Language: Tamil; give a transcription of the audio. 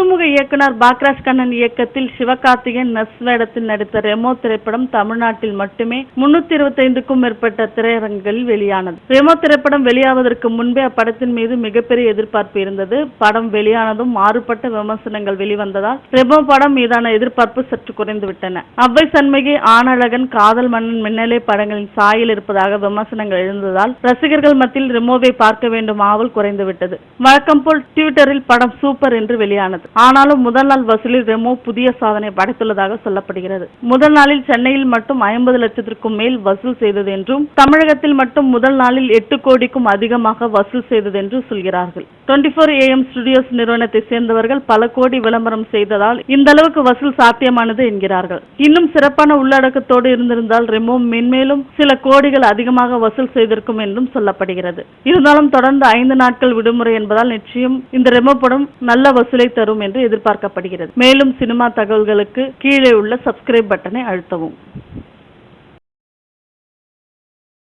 புதுமுக இயக்குனர் பாக்யராஜ் கண்ணன் இயக்கத்தில் சிவகார்த்திகேயன் நர்ஸ் வேடத்தில் நடித்த ரெமோ திரைப்படம் தமிழ்நாட்டில் மட்டுமே 325க்கும் மேற்பட்ட திரையரங்குகளில் வெளியானது. ரெமோ திரைப்படம் வெளியாவதற்கு முன்பே அப்படத்தின் மீது மிகப்பெரிய எதிர்பார்ப்பு இருந்தது. படம் வெளியானதும் மாறுபட்ட விமர்சனங்கள் வெளிவந்ததால் ரெமோ படம் மீதான எதிர்பார்ப்பு சற்று குறைந்துவிட்டன. அவ்வை சண்முகி, ஆனழகன், காதல் மன்னன், மின்னலே படங்களின் சாயல் இருப்பதாக விமர்சனங்கள் எழுந்ததால் ரசிகர்கள் மத்தியில் ரெமோவை பார்க்க வேண்டும் ஆவல் குறைந்துவிட்டது. வழக்கம் போல் ட்விட்டரில் படம் சூப்பர் என்று வெளியானது. ஆனாலும் முதல் நாள் வசூலில் ரெமோ புதிய சாதனை படைத்துள்ளதாக சொல்லப்படுகிறது. முதல் நாளில் சென்னையில் மட்டும் 50 லட்சத்திற்கும் மேல் வசூல் செய்தது என்றும் தமிழகத்தில் மட்டும் முதல் நாளில் 8 கோடிக்கும் அதிகமாக வசூல் செய்தது என்று சொல்கிறார்கள். 24AM ஸ்டுடியோஸ் நிறுவனத்தை சேர்ந்தவர்கள் பல கோடி விளம்பரம் செய்ததால் இந்த அளவுக்கு வசூல் சாத்தியமானது என்கிறார்கள். இன்னும் சிறப்பான உள்ளடக்கத்தோடு இருந்திருந்தால் ரெமோ மென்மேலும் சில கோடிகள் அதிகமாக வசூல் செய்திருக்கும் என்றும் சொல்லப்படுகிறது. இருந்தாலும் தொடர்ந்து 5 நாட்கள் விடுமுறை என்பதால் நிச்சயம் இந்த ரெமோ படம் நல்ல வசூலை தரும் என்று எதிர்பார்க்கப்படுகிறது. மேலும் சினிமா தகவல்களுக்கு கீழே உள்ள சப்ஸ்கிரைப் பட்டனை அழுத்தவும்.